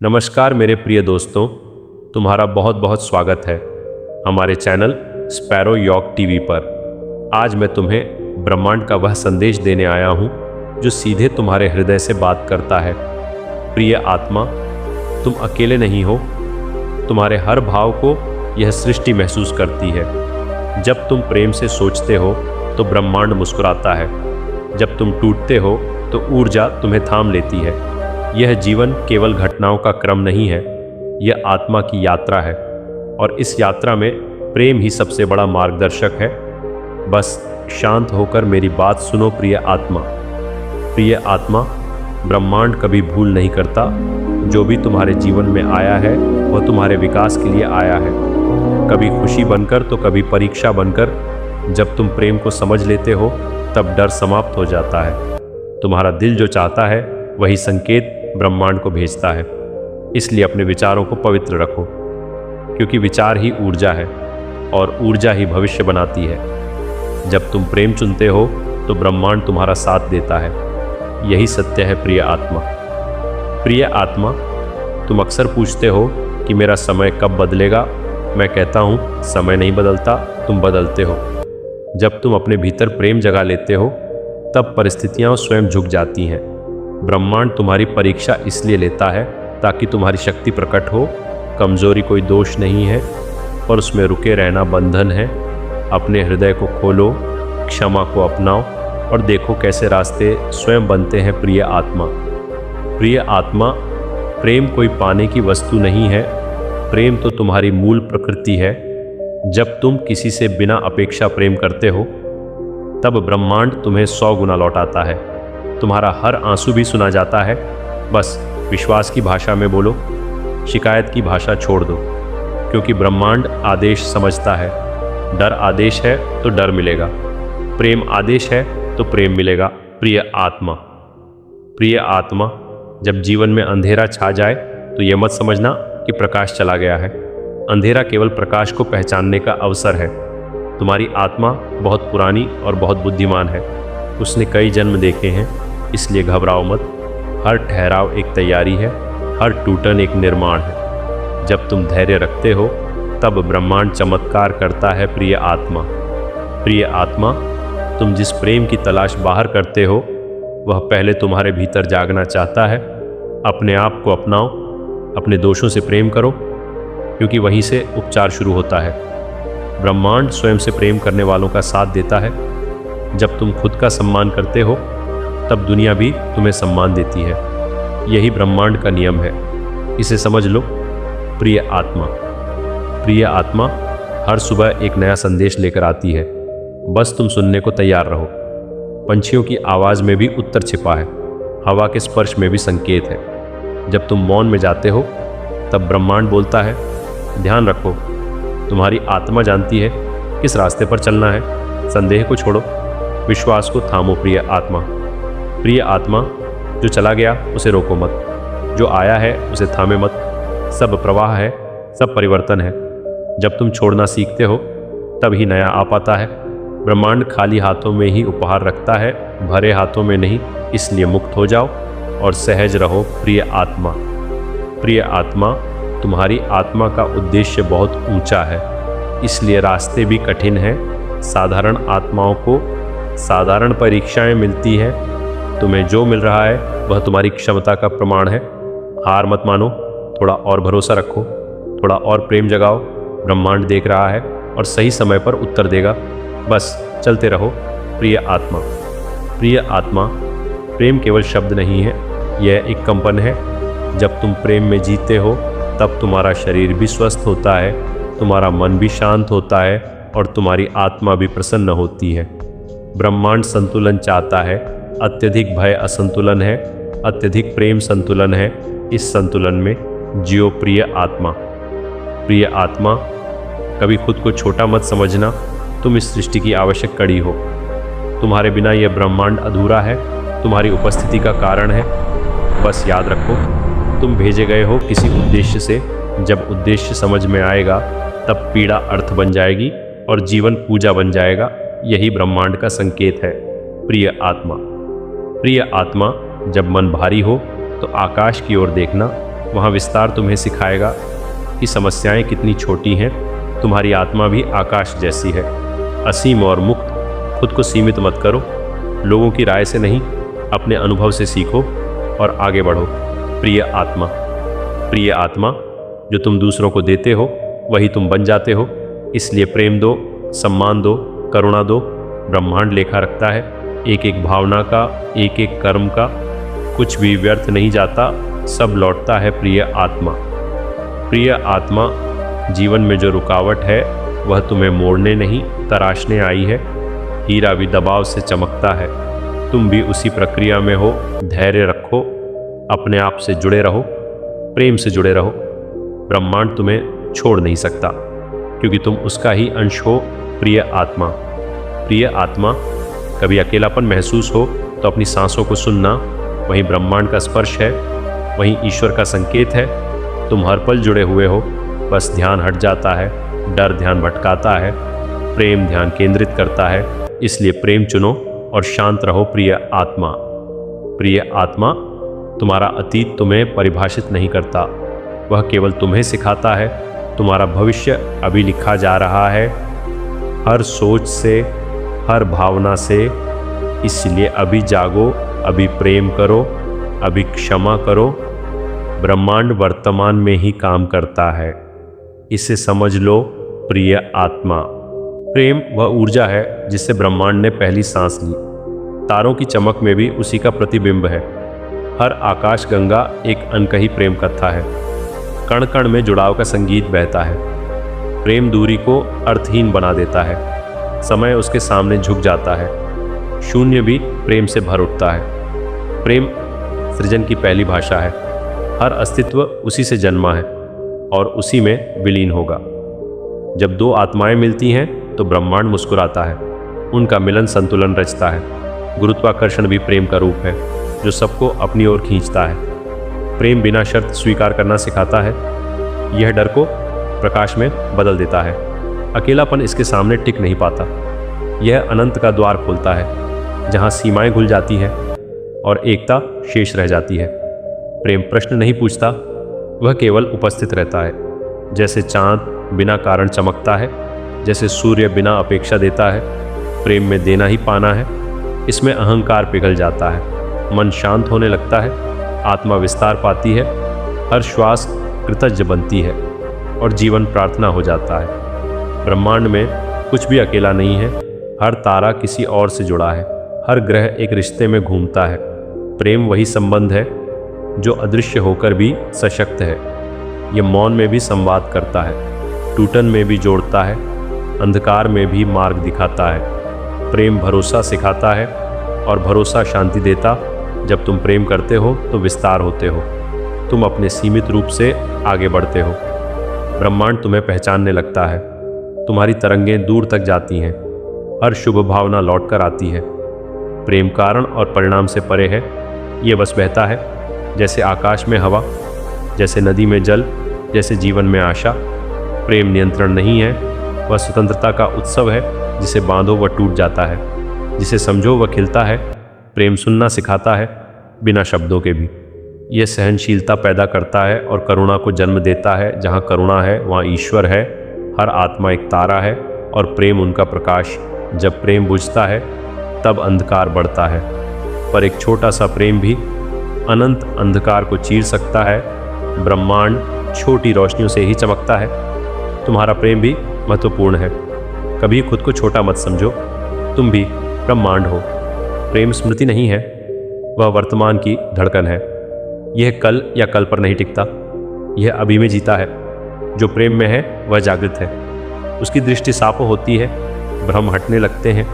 नमस्कार मेरे प्रिय दोस्तों, तुम्हारा बहुत बहुत स्वागत है हमारे चैनल स्पैरो यॉक टीवी पर। आज मैं तुम्हें ब्रह्मांड का वह संदेश देने आया हूँ जो सीधे तुम्हारे हृदय से बात करता है। प्रिय आत्मा, तुम अकेले नहीं हो। तुम्हारे हर भाव को यह सृष्टि महसूस करती है। जब तुम प्रेम से सोचते हो तो ब्रह्मांड मुस्कुराता है। जब तुम टूटते हो तो ऊर्जा तुम्हें थाम लेती है। यह जीवन केवल घटनाओं का क्रम नहीं है, यह आत्मा की यात्रा है और इस यात्रा में प्रेम ही सबसे बड़ा मार्गदर्शक है। बस शांत होकर मेरी बात सुनो प्रिय आत्मा। प्रिय आत्मा, ब्रह्मांड कभी भूल नहीं करता। जो भी तुम्हारे जीवन में आया है वह तुम्हारे विकास के लिए आया है, कभी खुशी बनकर तो कभी परीक्षा बनकर। जब तुम प्रेम को समझ लेते हो तब डर समाप्त हो जाता है। तुम्हारा दिल जो चाहता है वही संकेत ब्रह्मांड को भेजता है। इसलिए अपने विचारों को पवित्र रखो, क्योंकि विचार ही ऊर्जा है और ऊर्जा ही भविष्य बनाती है। जब तुम प्रेम चुनते हो तो ब्रह्मांड तुम्हारा साथ देता है। यही सत्य है प्रिय आत्मा। प्रिय आत्मा, तुम अक्सर पूछते हो कि मेरा समय कब बदलेगा। मैं कहता हूँ, समय नहीं बदलता, तुम बदलते हो। जब तुम अपने भीतर प्रेम जगा लेते हो तब परिस्थितियाँ स्वयं झुक जाती हैं। ब्रह्मांड तुम्हारी परीक्षा इसलिए लेता है ताकि तुम्हारी शक्ति प्रकट हो। कमजोरी कोई दोष नहीं है, पर उसमें रुके रहना बंधन है। अपने हृदय को खोलो, क्षमा को अपनाओ और देखो कैसे रास्ते स्वयं बनते हैं। प्रिय आत्मा, प्रिय आत्मा, प्रेम कोई पाने की वस्तु नहीं है। प्रेम तो तुम्हारी मूल प्रकृति है। जब तुम किसी से बिना अपेक्षा प्रेम करते हो तब ब्रह्मांड तुम्हें 100 गुना लौटाता है। तुम्हारा हर आंसू भी सुना जाता है। बस विश्वास की भाषा में बोलो, शिकायत की भाषा छोड़ दो, क्योंकि ब्रह्मांड आदेश समझता है। डर आदेश है तो डर मिलेगा, प्रेम आदेश है तो प्रेम मिलेगा। प्रिय आत्मा, प्रिय आत्मा, जब जीवन में अंधेरा छा जाए तो यह मत समझना कि प्रकाश चला गया है। अंधेरा केवल प्रकाश को पहचानने का अवसर है। तुम्हारी आत्मा बहुत पुरानी और बहुत बुद्धिमान है। उसने कई जन्म देखे हैं, इसलिए घबराओ मत। हर ठहराव एक तैयारी है, हर टूटन एक निर्माण है। जब तुम धैर्य रखते हो तब ब्रह्मांड चमत्कार करता है। प्रिय आत्मा, प्रिय आत्मा, तुम जिस प्रेम की तलाश बाहर करते हो वह पहले तुम्हारे भीतर जागना चाहता है। अपने आप को अपनाओ, अपने दोषों से प्रेम करो, क्योंकि वहीं से उपचार शुरू होता है। ब्रह्मांड स्वयं से प्रेम करने वालों का साथ देता है। जब तुम खुद का सम्मान करते हो तब दुनिया भी तुम्हें सम्मान देती है। यही ब्रह्मांड का नियम है, इसे समझ लो। प्रिय आत्मा, प्रिय आत्मा, हर सुबह एक नया संदेश लेकर आती है। बस तुम सुनने को तैयार रहो। पंछियों की आवाज़ में भी उत्तर छिपा है, हवा के स्पर्श में भी संकेत है। जब तुम मौन में जाते हो तब ब्रह्मांड बोलता है, ध्यान रखो, तुम्हारी आत्मा जानती है किस रास्ते पर चलना है। संदेह को छोड़ो, विश्वास को थामो। प्रिय आत्मा, प्रिय आत्मा, जो चला गया उसे रोको मत, जो आया है उसे थामे मत। सब प्रवाह है, सब परिवर्तन है। जब तुम छोड़ना सीखते हो तब ही नया आ पाता है। ब्रह्मांड खाली हाथों में ही उपहार रखता है, भरे हाथों में नहीं। इसलिए मुक्त हो जाओ और सहज रहो। प्रिय आत्मा, प्रिय आत्मा, तुम्हारी आत्मा का उद्देश्य बहुत ऊंचा है, इसलिए रास्ते भी कठिन हैं। साधारण आत्माओं को साधारण परीक्षाएं मिलती हैं। तुम्हें जो मिल रहा है वह तुम्हारी क्षमता का प्रमाण है। हार मत मानो, थोड़ा और भरोसा रखो, थोड़ा और प्रेम जगाओ। ब्रह्मांड देख रहा है और सही समय पर उत्तर देगा। बस चलते रहो। प्रिय आत्मा, प्रिय आत्मा, प्रेम केवल शब्द नहीं है, यह एक कंपन है। जब तुम प्रेम में जीते हो तब तुम्हारा शरीर भी स्वस्थ होता है, तुम्हारा मन भी शांत होता है और तुम्हारी आत्मा भी प्रसन्न होती है। ब्रह्मांड संतुलन चाहता है। अत्यधिक भय असंतुलन है, अत्यधिक प्रेम संतुलन है। इस संतुलन में जियो। प्रिय आत्मा, प्रिय आत्मा, कभी खुद को छोटा मत समझना। तुम इस सृष्टि की आवश्यक कड़ी हो। तुम्हारे बिना यह ब्रह्मांड अधूरा है, तुम्हारी उपस्थिति का कारण है। बस याद रखो, तुम भेजे गए हो किसी उद्देश्य से। जब उद्देश्य समझ में आएगा तब पीड़ा अर्थ बन जाएगी और जीवन पूजा बन जाएगा। यही ब्रह्मांड का संकेत है। प्रिय आत्मा, प्रिय आत्मा, जब मन भारी हो तो आकाश की ओर देखना, वहाँ विस्तार तुम्हें सिखाएगा कि समस्याएं कितनी छोटी हैं। तुम्हारी आत्मा भी आकाश जैसी है, असीम और मुक्त। खुद को सीमित मत करो, लोगों की राय से नहीं, अपने अनुभव से सीखो और आगे बढ़ो। प्रिय आत्मा, प्रिय आत्मा, जो तुम दूसरों को देते हो वही तुम बन जाते हो। इसलिए प्रेम दो, सम्मान दो, करुणा दो। ब्रह्मांड लेखा रखता है एक एक भावना का, एक एक कर्म का। कुछ भी व्यर्थ नहीं जाता, सब लौटता है। प्रिय आत्मा, प्रिय आत्मा, जीवन में जो रुकावट है वह तुम्हें मोड़ने नहीं तराशने आई है। हीरा भी दबाव से चमकता है, तुम भी उसी प्रक्रिया में हो। धैर्य रखो, अपने आप से जुड़े रहो, प्रेम से जुड़े रहो। ब्रह्मांड तुम्हें छोड़ नहीं सकता क्योंकि तुम उसका ही अंश हो। प्रिय आत्मा, प्रिय आत्मा, कभी अकेलापन महसूस हो तो अपनी सांसों को सुनना, वहीं ब्रह्मांड का स्पर्श है, वहीं ईश्वर का संकेत है। तुम हर पल जुड़े हुए हो, बस ध्यान हट जाता है, डर ध्यान भटकाता है, प्रेम ध्यान केंद्रित करता है। इसलिए प्रेम चुनो और शांत रहो। प्रिय आत्मा, प्रिय आत्मा, तुम्हारा अतीत तुम्हें परिभाषित नहीं करता, वह केवल तुम्हें सिखाता है। तुम्हारा भविष्य अभी लिखा जा रहा है, हर सोच से, हर भावना से। इसलिए अभी जागो, अभी प्रेम करो, अभी क्षमा करो। ब्रह्मांड वर्तमान में ही काम करता है, इसे समझ लो। प्रिय आत्मा, प्रेम वह ऊर्जा है जिससे ब्रह्मांड ने पहली सांस ली। तारों की चमक में भी उसी का प्रतिबिंब है। हर आकाश गंगा एक अनकही प्रेम कथा है। कण कण में जुड़ाव का संगीत बहता है। प्रेम दूरी को अर्थहीन बना देता है, समय उसके सामने झुक जाता है, शून्य भी प्रेम से भर उठता है। प्रेम सृजन की पहली भाषा है, हर अस्तित्व उसी से जन्मा है और उसी में विलीन होगा। जब दो आत्माएं मिलती हैं तो ब्रह्मांड मुस्कुराता है, उनका मिलन संतुलन रचता है। गुरुत्वाकर्षण भी प्रेम का रूप है जो सबको अपनी ओर खींचता है। प्रेम बिना शर्त स्वीकार करना सिखाता है, यह डर को प्रकाश में बदल देता है। अकेलापन इसके सामने टिक नहीं पाता, यह अनंत का द्वार खोलता है जहाँ सीमाएं घुल जाती हैं और एकता शेष रह जाती है। प्रेम प्रश्न नहीं पूछता, वह केवल उपस्थित रहता है। जैसे चांद बिना कारण चमकता है, जैसे सूर्य बिना अपेक्षा देता है। प्रेम में देना ही पाना है, इसमें अहंकार पिघल जाता है, मन शांत होने लगता है, आत्मा विस्तार पाती है, हर श्वास कृतज्ञ बनती है और जीवन प्रार्थना हो जाता है। ब्रह्मांड में कुछ भी अकेला नहीं है, हर तारा किसी और से जुड़ा है, हर ग्रह एक रिश्ते में घूमता है। प्रेम वही संबंध है जो अदृश्य होकर भी सशक्त है। यह मौन में भी संवाद करता है, टूटन में भी जोड़ता है, अंधकार में भी मार्ग दिखाता है। प्रेम भरोसा सिखाता है और भरोसा शांति देता। जब तुम प्रेम करते हो तो विस्तार होते हो, तुम अपने सीमित रूप से आगे बढ़ते हो। ब्रह्मांड तुम्हें पहचानने लगता है, तुम्हारी तरंगें दूर तक जाती हैं, हर शुभ भावना लौट कर आती है। प्रेम कारण और परिणाम से परे है, ये बस बहता है, जैसे आकाश में हवा, जैसे नदी में जल, जैसे जीवन में आशा। प्रेम नियंत्रण नहीं है, वह स्वतंत्रता का उत्सव है। जिसे बांधो वह टूट जाता है, जिसे समझो वह खिलता है। प्रेम सुनना सिखाता है, बिना शब्दों के भी। यह सहनशीलता पैदा करता है और करुणा को जन्म देता है। जहाँ करुणा है वहाँ ईश्वर है। हर आत्मा एक तारा है और प्रेम उनका प्रकाश। जब प्रेम बुझता है तब अंधकार बढ़ता है, पर एक छोटा सा प्रेम भी अनंत अंधकार को चीर सकता है। ब्रह्मांड छोटी रोशनियों से ही चमकता है। तुम्हारा प्रेम भी महत्वपूर्ण है, कभी खुद को छोटा मत समझो, तुम भी ब्रह्मांड हो। प्रेम स्मृति नहीं है, वह वर्तमान की धड़कन है। यह कल या कल पर नहीं टिकता, यह अभी में जीता है। जो प्रेम में है वह जागृत है, उसकी दृष्टि साफ होती है, भ्रम हटने लगते हैं,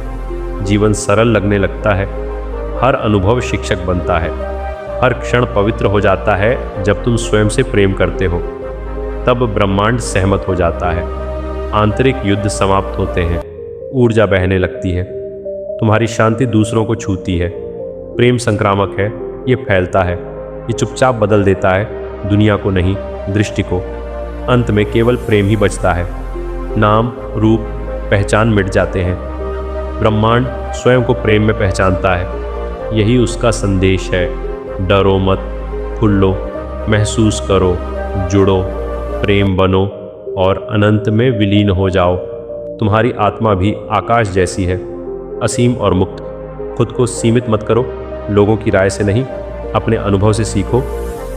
जीवन सरल लगने लगता है, हर अनुभव शिक्षक बनता है, हर क्षण पवित्र हो जाता है। जब तुम स्वयं से प्रेम करते हो तब ब्रह्मांड सहमत हो जाता है, आंतरिक युद्ध समाप्त होते हैं, ऊर्जा बहने लगती है, तुम्हारी शांति दूसरों को छूती है। प्रेम संक्रामक है, ये फैलता है, ये चुपचाप बदल देता है दुनिया को नहीं, दृष्टि को। अंत में केवल प्रेम ही बचता है, नाम रूप पहचान मिट जाते हैं। ब्रह्मांड स्वयं को प्रेम में पहचानता है, यही उसका संदेश है। डरो मत, फूलो, महसूस करो, जुड़ो, प्रेम बनो और अनंत में विलीन हो जाओ। तुम्हारी आत्मा भी आकाश जैसी है, असीम और मुक्त। खुद को सीमित मत करो, लोगों की राय से नहीं, अपने अनुभव से सीखो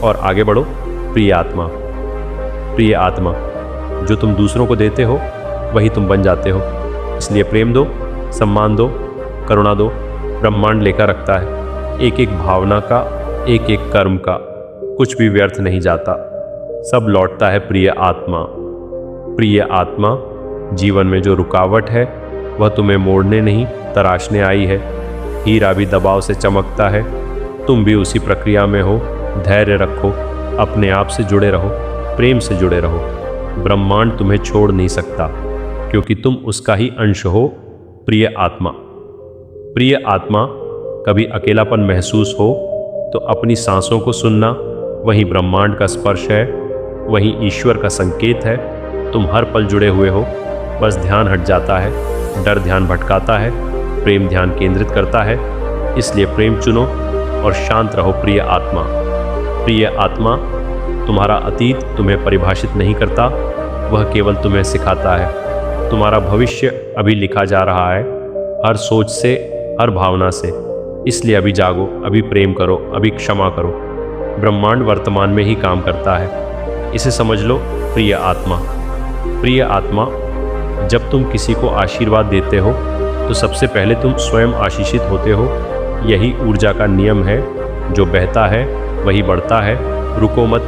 और आगे बढ़ो। प्रिय आत्मा, प्रिय आत्मा, जो तुम दूसरों को देते हो वही तुम बन जाते हो। इसलिए प्रेम दो, सम्मान दो, करुणा दो। ब्रह्मांड लेकर रखता है, एक एक भावना का, एक एक कर्म का। कुछ भी व्यर्थ नहीं जाता, सब लौटता है। प्रिय आत्मा, प्रिय आत्मा, जीवन में जो रुकावट है वह तुम्हें मोड़ने नहीं तराशने आई है। हीरा भी दबाव से चमकता है, तुम भी उसी प्रक्रिया में हो। धैर्य रखो, अपने आप से जुड़े रहो, प्रेम से जुड़े रहो। ब्रह्मांड तुम्हें छोड़ नहीं सकता, क्योंकि तुम उसका ही अंश हो। प्रिय आत्मा, प्रिय आत्मा, कभी अकेलापन महसूस हो तो अपनी सांसों को सुनना, वही ब्रह्मांड का स्पर्श है, वही ईश्वर का संकेत है। तुम हर पल जुड़े हुए हो, बस ध्यान हट जाता है, डर ध्यान भटकाता है, प्रेम ध्यान केंद्रित करता है। इसलिए प्रेम चुनो और शांत रहो। प्रिय आत्मा, प्रिय आत्मा, तुम्हारा अतीत तुम्हें परिभाषित नहीं करता, वह केवल तुम्हें सिखाता है। तुम्हारा भविष्य अभी लिखा जा रहा है, हर सोच से, हर भावना से। इसलिए अभी जागो, अभी प्रेम करो, अभी क्षमा करो। ब्रह्मांड वर्तमान में ही काम करता है, इसे समझ लो। प्रिय आत्मा, प्रिय आत्मा, जब तुम किसी को आशीर्वाद देते हो तो सबसे पहले तुम स्वयं आशीषित होते हो। यही ऊर्जा का नियम है, जो बहता है वही बढ़ता है। रुको मत,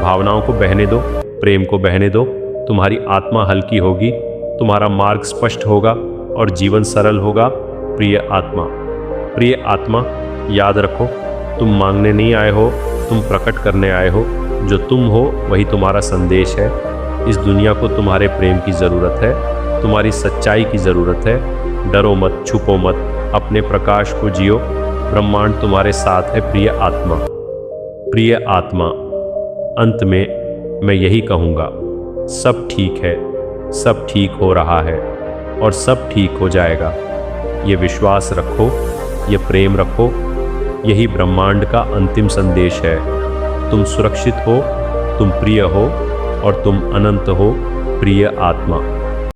भावनाओं को बहने दो, प्रेम को बहने दो। तुम्हारी आत्मा हल्की होगी, तुम्हारा मार्ग स्पष्ट होगा और जीवन सरल होगा। प्रिय आत्मा, प्रिय आत्मा, याद रखो, तुम मांगने नहीं आए हो, तुम प्रकट करने आए हो। जो तुम हो वही तुम्हारा संदेश है। इस दुनिया को तुम्हारे प्रेम की ज़रूरत है, तुम्हारी सच्चाई की ज़रूरत है। डरो मत, छुपो मत, अपने प्रकाश को जियो। ब्रह्मांड तुम्हारे साथ है। प्रिय आत्मा, प्रिय आत्मा, अंत में मैं यही कहूँगा, सब ठीक है, सब ठीक हो रहा है और सब ठीक हो जाएगा। ये विश्वास रखो, ये प्रेम रखो, यही ब्रह्मांड का अंतिम संदेश है। तुम सुरक्षित हो, तुम प्रिय हो और तुम अनंत हो। प्रिय आत्मा।